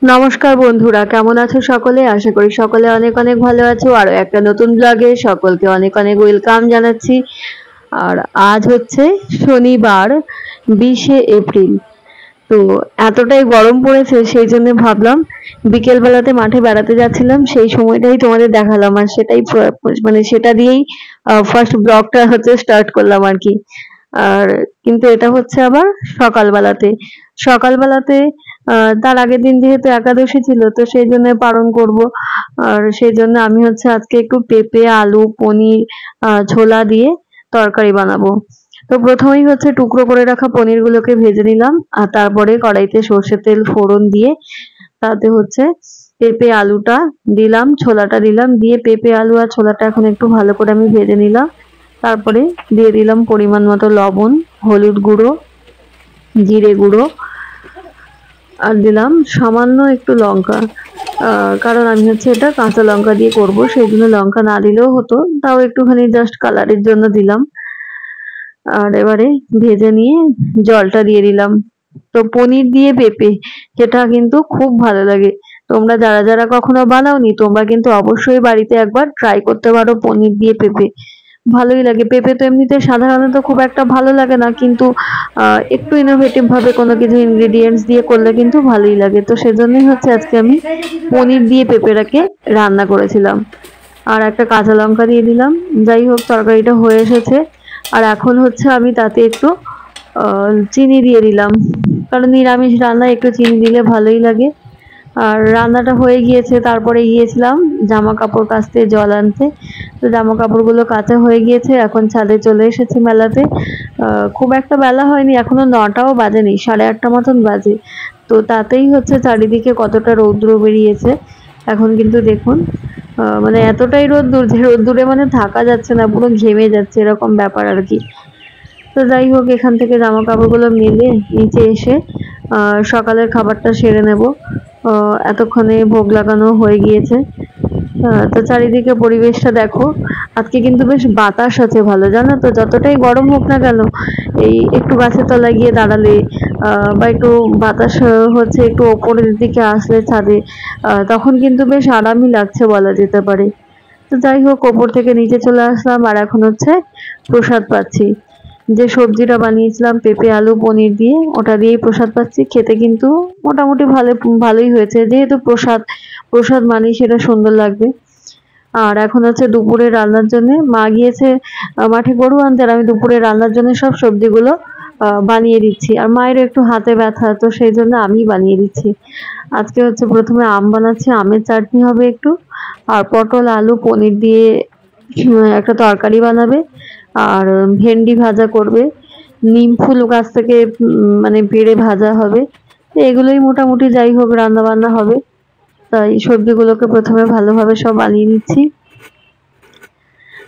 নমস্কার বন্ধুরা, কেমন আছো সকলে? আশা করি সকলে অনেক অনেক ভালো আছো। আরো একটা নতুন ব্লগে সকলকে অনেক অনেক ওয়েলকাম জানাচ্ছি। আর আজ হচ্ছে শনিবার, 20শে এপ্রিল। তো এতটাই গরম পড়েছে, সেই জন্য ভাবলাম বিকেল বেলাতে মাঠে বেড়াতে যাচ্ছিলাম, সেই সময়টাই তোমাদের দেখালাম। আর সেটাই মানে সেটা দিয়েই ফার্স্ট ব্লগটা হচ্ছে স্টার্ট করলাম আর কি। আর কিন্তু এটা হচ্ছে আবার সকালবেলাতে। সকালবেলাতে তার আগের দিন যেহেতু একাদশী ছিল, তো সেই জন্য পালন করব। আর সেই জন্য আমি হচ্ছে আজকে একটু পেঁপে, আলু, পনির, ছোলা দিয়ে তরকারি বানাবো। তো প্রথমেই হচ্ছে টুকরো করে রাখা পনির গুলোকে ভেজে নিলাম, আর তারপরে কড়াইতে সর্ষের তেল ফোড়ন দিয়ে তাতে হচ্ছে পেঁপে আলুটা দিলাম, ছোলাটা দিলাম, দিয়ে পেঁপে আলু আর ছোলাটা এখন একটু ভালো করে আমি ভেজে নিলাম। তারপরে দিয়ে দিলাম পরিমাণ মতো লবণ, হলুদ গুঁড়ো, জিরে গুঁড়ো, আর দিলাম সামান্য একটু লঙ্কা। কারণ আমি হচ্ছে এটা কাঁচা লঙ্কা দিয়ে করব, সেই জন্য লঙ্কা না দিলেও হতো, তাও একটুখানি জাস্ট কালারের জন্য দিলাম। আর এবারে ভেজে নিয়ে জলটা দিয়ে দিলাম। তো পনির দিয়ে পেঁপে, যেটা কিন্তু খুব ভালো লাগে। তোমরা যারা যারা কখনো বানাওনি, তোমরা কিন্তু অবশ্যই বাড়িতে একবার ট্রাই করতে পারো পনির দিয়ে পেঁপে। ভালোই লাগে। পেঁপে তো এমনিতে সাধারণত খুব একটা ভালো লাগে না, কিন্তু একটু ইনোভেটিভ ভাবে কোনো কিছু ইনগ্রেডিয়েন্টস দিয়ে করলে কিন্তু ভালোই লাগে। তো সেজন্যই হচ্ছে আজকে আমি পনির দিয়ে পেঁপেটাকে রান্না করেছিলাম। আর একটা কাঁচা লঙ্কা দিয়ে দিলাম। যাই হোক, তরকারিটা হয়ে এসেছে। আর এখন হচ্ছে আমি তাতে একটু চিনি দিয়ে দিলাম, কারণ নিরামিষ রান্নায় একটু চিনি দিলে ভালোই লাগে। আর রান্নাটা হয়ে গিয়েছে, তারপরে গিয়েছিলাম জামা কাপড় কাচতে, জল আনতে। তো জামা কাপড়গুলো কাচা হয়ে গিয়েছে, এখন ছাদে চলে এসেছি মেলাতে। খুব একটা বেলা হয়নি, এখনো 9টাও বাজেনি, 8:30 মতন বাজে। তো তাতেই হচ্ছে চারিদিকে কতটা রৌদ্র বেরিয়েছে। এখন কিন্তু দেখুন, মানে এতটাই রোদ্দুর যে রোদ্দুরে মানে থাকা যাচ্ছে না, পুরো ঘেমে যাচ্ছে, এরকম ব্যাপার আর কি। তো যাই হোক, এখান থেকে জামা কাপড়গুলো মেলে নিচে এসে সকালের খাবারটা সেরে নেব। এতক্ষণে ভোগ লাগানো হয়ে গিয়েছে। তো চারিদিকে পরিবেশটা দেখো, আজকে কিন্তু বেশ বাতাস আছে ভালো, জানো তো। যতটাই গরম হোক না কেন, এই একটু গাছের তলায় গিয়ে দাঁড়ালে বা একটু বাতাস হচ্ছে, একটু ওপরের দিকে আসলে ছাদে, তখন কিন্তু বেশ আরামই লাগছে বলা যেতে পারে। তো যাই হোক, ওপর থেকে নিচে চলে আসলাম, আর এখন হচ্ছে প্রসাদ পাচ্ছি। যে সবজিটা বানিয়েছিলাম পেঁপে আলু পনির দিয়ে, ওটা দিয়েই প্রসাদ পাচ্ছি। খেতে কিন্তু মোটামুটি ভালোই হয়েছে, যেহেতু প্রসাদ, প্রসাদ মানেই সেটা সুন্দর লাগবে। আর এখন হচ্ছে দুপুরে রান্নার জন্য মা গিয়েছে মাঠে গরু আনতে, আর আমি দুপুরে রান্নার জন্য সব সবজিগুলো বানিয়ে দিচ্ছি। আর মায়েরও একটু হাতে ব্যথা, তো সেই জন্য আমি বানিয়ে দিচ্ছি। আজকে হচ্ছে প্রথমে আম বানাচ্ছি, আমের চাটনি হবে একটু, আর পটল আলু পনির দিয়ে একটা তরকারি বানাবে, আর ভেন্ডি ভাজা করবে, নিম ফুল গাছ থেকে মানে পেড়ে ভাজা হবে। তো এগুলোই মোটামুটি যাই হোক রান্না বান্না হবে। তাই সবজিগুলোকে প্রথমে ভালোভাবে সব বানিয়ে নিচ্ছি।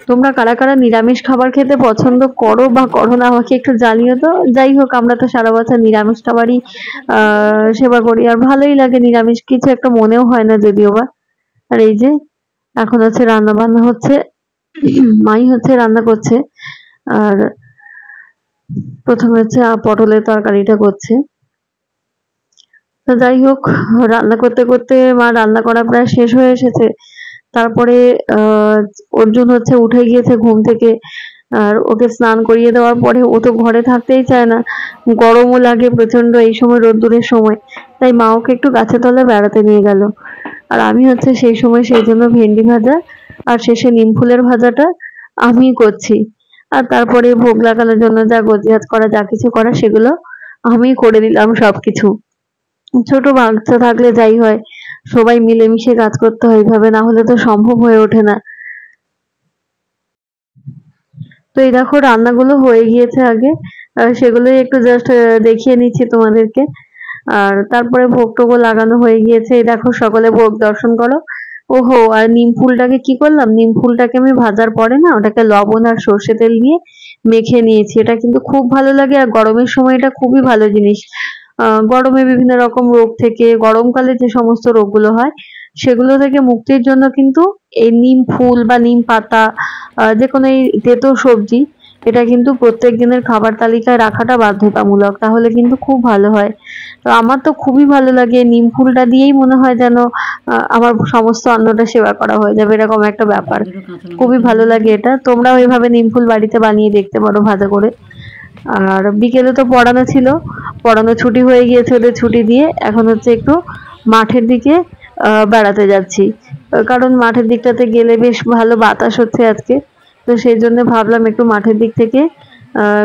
তোমরা কারা কারা নিরামিষ খাবার খেতে পছন্দ করো বা করো না, আমাকে একটু জানিও তো। যাই হোক, আমরা তো সারা বছর নিরামিষ খাবারই সেবা করি, আর ভালোই লাগে নিরামিষ, কিছু একটা মনেও হয় না যদিও বা। আর এই যে এখন হচ্ছে রান্না বান্না হচ্ছে, মাই হচ্ছে রান্না করছে। আর প্রথমে হচ্ছে পটলের তরকারিটা করছে। তো যাই হোক, রান্না করতে করতে মা রান্না করা প্রায় শেষ হয়ে এসেছে। তারপরে অর্জুন হচ্ছে উঠে গিয়েছে ঘুম থেকে। আর ওকে স্নান করিয়ে দেওয়ার পরে ও তো ঘরে থাকতেই চায় না, গরমও লাগে প্রচন্ড এই সময়, রোদ্দুরের সময়। তাই মা ওকে একটু গাছের তলায় বেড়াতে নিয়ে গেল। আর আমি হচ্ছে সেই সময় সেই জন্য ভেন্ডি ভাজা আর শেষে নিম ফুলের ভাজাটা আমি করছি। আর তারপরে ভোগ লাগানোর জন্য যা গোছগাছ করা, যা কিছু করা, সেগুলো আমি করে দিলাম সবকিছু। ছোট বাচ্চা থাকলে যাই হয়, সবাই মিলেমিশে কাজ করতে হয়, এইভাবে না হলে তো সম্ভব হয়ে ওঠে না। তো এই দেখো রান্নাগুলো হয়ে গিয়েছে আগে, সেগুলোই একটু জাস্ট দেখিয়ে নিচ্ছি তোমাদেরকে। আর তারপরে ভোগ টোগও লাগানো হয়ে গিয়েছে, এই দেখো সকলে ভোগ দর্শন করো। ওহো, আর নিম ফুলটাকে কি করলাম, নিম ফুলটাকে আমি ভাজার পরে না ওটাকে লবণ আর সর্ষে তেল দিয়ে মেখে নিয়েছি। এটা কিন্তু খুব ভালো লাগে, আর গরমের সময় এটা খুবই ভালো জিনিস। গরমে বিভিন্ন রকম রোগ থেকে, গরমকালে যে সমস্ত রোগগুলো হয় সেগুলো থেকে মুক্তির জন্য কিন্তু এই নিম ফুল বা নিম পাতা, যে কোনো এই তেতো সবজি, এটা কিন্তু প্রত্যেক দিনের খাবার তালিকায় রাখাটা বাধ্যতামূলক, তাহলে কিন্তু খুব ভালো হয়। তো আমার তো খুবই ভালো লাগে, নিম ফুলটা দিয়েই মনে হয় যেন আমার সমস্ত অন্নটা সেবা করা হয়ে যাবে, এরকম একটা ব্যাপার। খুবই ভালো লাগে এটা। তোমরাও এভাবে নিম ফুল বাড়িতে বানিয়ে দেখতে পারো ভাজা করে। আর বিকেলে তো পড়ানো ছিল, পড়ানো ছুটি হয়ে গিয়েছে, ওদের ছুটি দিয়ে এখন হচ্ছে একটু মাঠের দিকে বেড়াতে যাচ্ছি, কারণ মাঠের দিকটাতে গেলে বেশ ভালো বাতাস হচ্ছে আজকে। তো সেই জন্য ভাবলাম একটু মাঠের দিক থেকে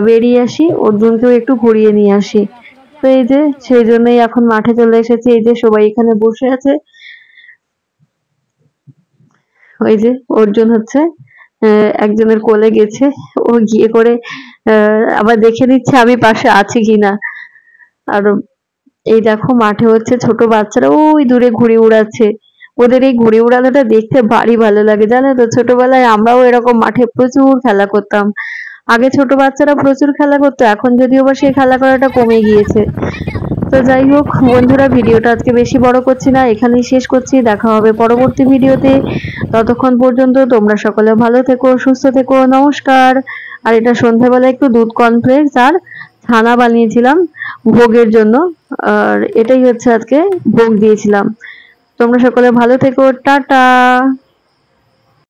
বেরিয়ে আসি, অর্জুনকেও একটু ঘুরিয়ে নিয়ে আসি। তো এই যে সেই জন্যই এখন মাঠে চলে এসেছি। এই যে সবাই এখানে বসে আছে, ওই যে অর্জুন হচ্ছে একজনের কোলে গেছে, ও গিয়ে করে আবার দেখে নিচ্ছে আমি পাশে আছি কিনা। আর এই দেখো মাঠে হচ্ছে ছোট বাচ্চারা ওই দূরে ঘুড়ি উড়াচ্ছে। ওদের এই ঘুড়ি উড়ানোটা দেখতে ভারী ভালো লাগে, জানো তো। ছোটবেলায় আমরাও এরকম মাঠে প্রচুর খেলা করতাম। আগে ছোট বাচ্চারা প্রচুর খেলা করতো, এখন যদিও বা সেই খেলা করাটা কমে গিয়েছে। তো যাই হোক বন্ধুরা, ভিডিওটা আজকে বেশি বড় করছি না, এখানেই শেষ করছি। দেখা হবে পরবর্তী ভিডিওতে। ততক্ষণ পর্যন্ত তোমরা সকলে ভালো থেকো, সুস্থ থেকো, নমস্কার। আর এটা সন্ধ্যাবেলা একটু দুধ কর্নফ্লেক্স আর ছানা বানিয়েছিলাম ভোগের জন্য, আর এটাই হচ্ছে আজকে ভোগ দিয়েছিলাম। তোমরা সকলে ভালো থেকো, টাটা।